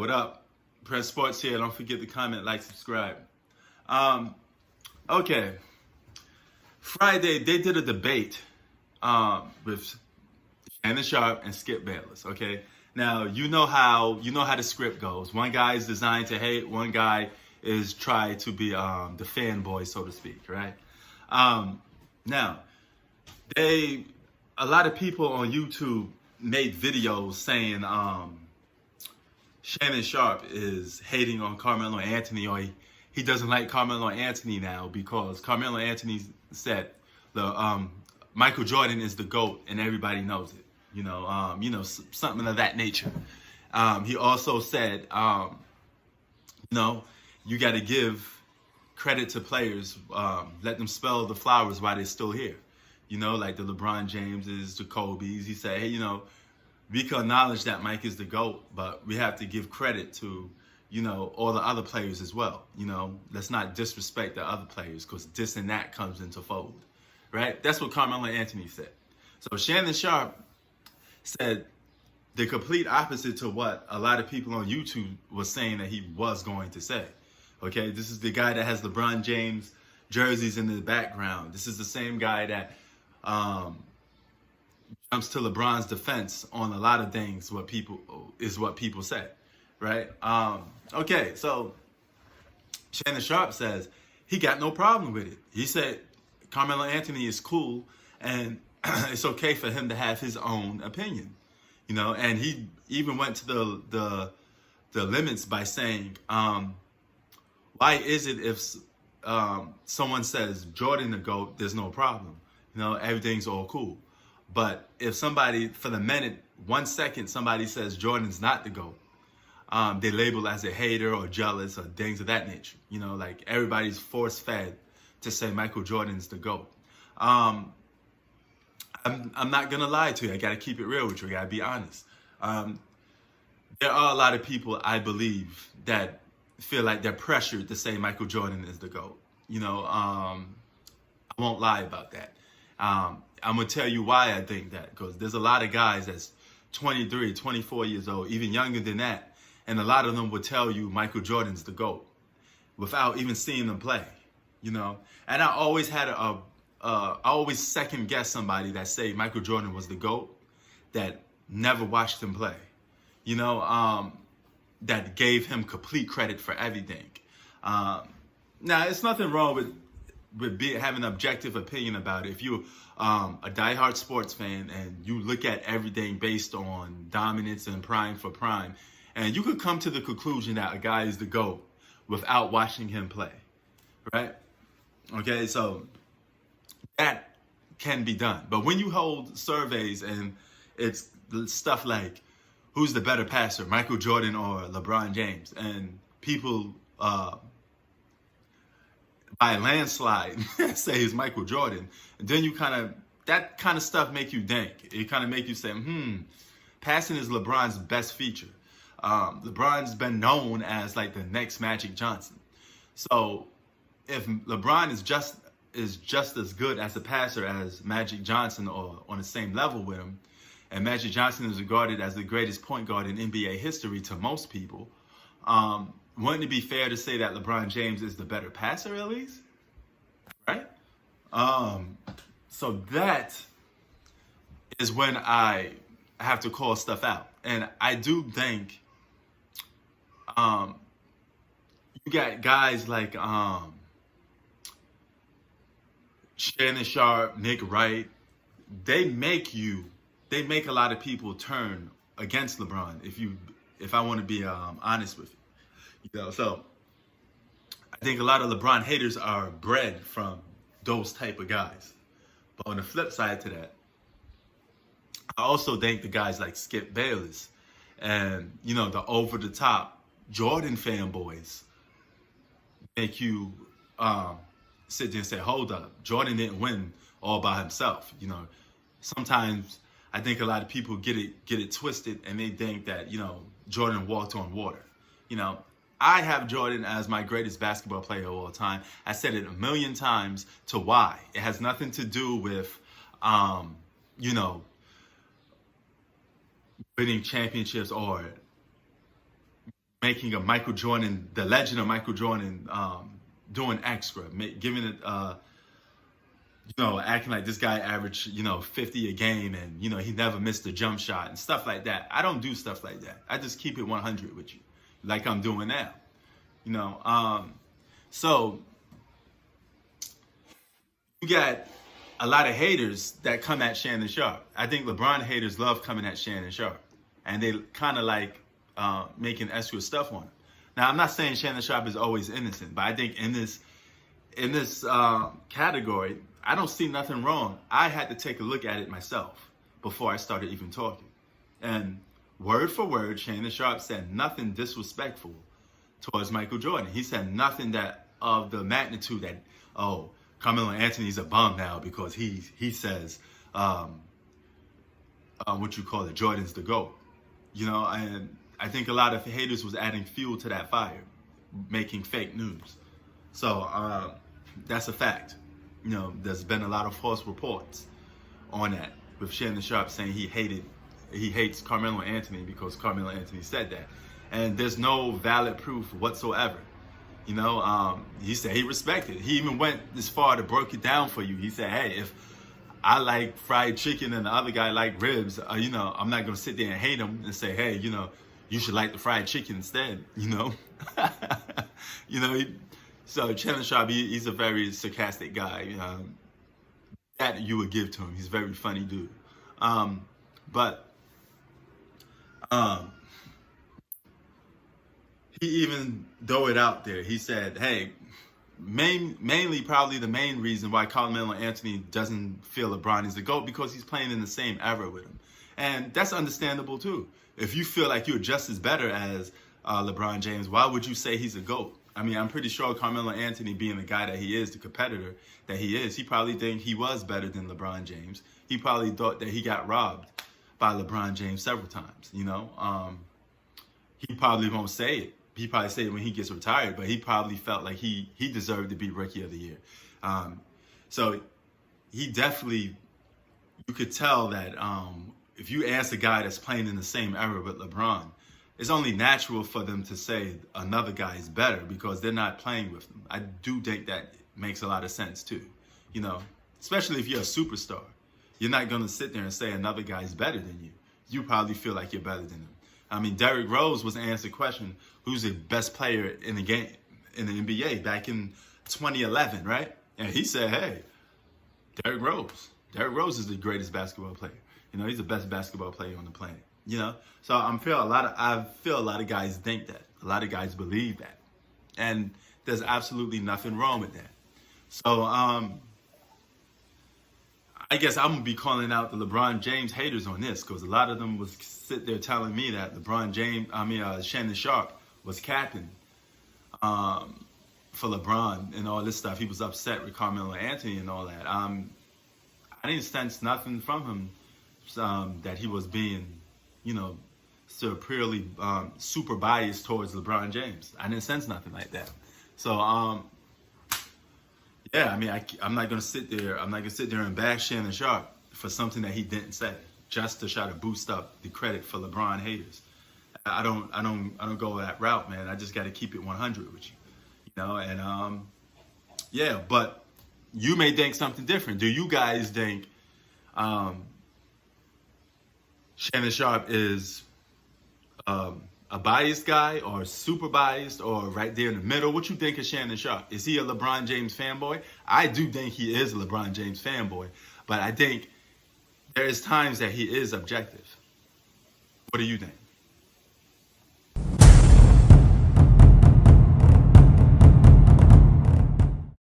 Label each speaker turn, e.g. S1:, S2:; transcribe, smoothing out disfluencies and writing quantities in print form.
S1: what up? Press Sports here. Don't forget to comment, like, subscribe. Okay. Friday, they did a debate with Shannon Sharpe and Skip Bayless, okay? Now, you know how the script goes. One guy is designed to hate, one guy is try to be the fanboy, so to speak, right? Now, a lot of people on YouTube made videos saying Shannon Sharpe is hating on Carmelo Anthony, or he doesn't like Carmelo Anthony now because Carmelo Anthony said the Michael Jordan is the GOAT and everybody knows it. Something of that nature. He also said, you got to give credit to players, let them spell the flowers while they're still here. Like the LeBron Jameses, the Kobe's. He said, hey, we can acknowledge that Mike is the GOAT, but we have to give credit to, all the other players as well. Let's not disrespect the other players because this and that comes into fold, right? That's what Carmelo Anthony said. So Shannon Sharpe said the complete opposite to what a lot of people on YouTube was saying that he was going to say. Okay, this is the guy that has LeBron James jerseys in the background. This is the same guy that jumps to LeBron's defense on a lot of things. What people said, right? Okay, so Shannon Sharpe says he got no problem with it. He said Carmelo Anthony is cool and it's okay for him to have his own opinion, and he even went to the limits by saying, why is it if someone says Jordan the GOAT, there's no problem, everything's all cool. But if somebody, for the minute, 1 second, somebody says Jordan's not the GOAT, they label as a hater or jealous or things of that nature. Like everybody's force-fed to say Michael Jordan's the GOAT. I'm not going to lie to you. I got to keep it real with you. I got to be honest. There are a lot of people, I believe, that feel like they're pressured to say Michael Jordan is the GOAT. I won't lie about that. I'm going to tell you why I think that, because there's a lot of guys that's 23, 24 years old, even younger than that, and a lot of them will tell you Michael Jordan's the GOAT without even seeing them play, And I always had I always second guess somebody that say Michael Jordan was the GOAT that never watched him play, that gave him complete credit for everything. Now, it's nothing wrong with having an objective opinion about it. If you're a diehard sports fan and you look at everything based on dominance and prime for prime, and you could come to the conclusion that a guy is the GOAT without watching him play, right? Okay, so that can be done. But when you hold surveys and it's stuff like, who's the better passer, Michael Jordan or LeBron James? And people, by a landslide, say it's Michael Jordan. And then that kind of stuff make you think. It kind of make you say, passing is LeBron's best feature. LeBron's been known as like the next Magic Johnson. So if LeBron is just as good as a passer as Magic Johnson or on the same level with him, and Magic Johnson is regarded as the greatest point guard in NBA history to most people, wouldn't it be fair to say that LeBron James is the better passer at least? Right? So that is when I have to call stuff out. And I do think you got guys like Shannon Sharpe, Nick Wright, they make a lot of people turn against LeBron. If I want to be honest with you, so I think a lot of LeBron haters are bred from those type of guys. But on the flip side to that, I also think the guys like Skip Bayless and the over the top Jordan fanboys make you sit there and say, hold up, Jordan didn't win all by himself. Sometimes I think a lot of people get it twisted and they think that, Jordan walked on water. I have Jordan as my greatest basketball player of all time. I said it a million times to why. It has nothing to do with, winning championships or making a Michael Jordan, the legend of Michael Jordan, doing extra, giving it, acting like this guy averaged, 50 a game and, he never missed a jump shot and stuff like that. I don't do stuff like that. I just keep it 100 with you, like I'm doing now. So you got a lot of haters that come at Shannon Sharpe. I think LeBron haters love coming at Shannon Sharpe, and they kind of like making extra stuff on him. Now, I'm not saying Shannon Sharpe is always innocent, but I think in this category, I don't see nothing wrong. I had to take a look at it myself before I started even talking. And word for word, Shannon Sharpe said nothing disrespectful towards Michael Jordan. He said nothing that of the magnitude that, oh, Carmelo Anthony's a bum now because he says, Jordan's the GOAT. And I think a lot of haters was adding fuel to that fire, making fake news. So that's a fact. There's been a lot of false reports on that, with Shannon Sharpe saying he hates Carmelo Anthony because Carmelo Anthony said that. And there's no valid proof whatsoever. He said he respected it. He even went this far to break it down for you. He said, hey, if I like fried chicken and the other guy like ribs, I'm not going to sit there and hate him and say, hey, you should like the fried chicken instead, So Shannon Sharpe, he's a very sarcastic guy. That you would give to him. He's a very funny dude. He even threw it out there. He said, hey, mainly probably the main reason why Carmelo Anthony doesn't feel LeBron is the GOAT because he's playing in the same era with him. And that's understandable too. If you feel like you're just as better as LeBron James, why would you say he's a GOAT? I mean, I'm pretty sure Carmelo Anthony, being the guy that he is, the competitor that he is, he probably think he was better than LeBron James. He probably thought that he got robbed by LeBron James several times, He probably won't say it. He probably say it when he gets retired, but he probably felt like he deserved to be Rookie of the Year. So he definitely, you could tell that if you ask a guy that's playing in the same era with LeBron, it's only natural for them to say another guy is better because they're not playing with him. I do think that makes a lot of sense too, especially if you're a superstar. You're not going to sit there and say another guy's better than you. You probably feel like you're better than him. I mean, Derrick Rose was asked the question, who's the best player in the game, in the NBA back in 2011, right? And he said, hey, Derrick Rose. Derrick Rose is the greatest basketball player. He's the best basketball player on the planet. So I feel a lot of guys think that. A lot of guys believe that. And there's absolutely nothing wrong with that. So I guess I'm going to be calling out the LeBron James haters on this because a lot of them was sit there telling me that Shannon Sharpe was capping for LeBron and all this stuff. He was upset with Carmelo Anthony and all that. I didn't sense nothing from him that he was being, superiorly super biased towards LeBron James. I didn't sense nothing like that. So, I'm not gonna sit there. I'm not gonna sit there and bash Shannon Sharpe for something that he didn't say, just to try to boost up the credit for LeBron haters. I don't go that route, man. I just got to keep it 100 with you, But you may think something different. Do you guys think Shannon Sharpe is a biased guy or super biased or right there in the middle? What you think of Shannon Sharpe? Is he a LeBron James fanboy? I do think he is a LeBron James fanboy, but I think there's times that he is objective. What do you think?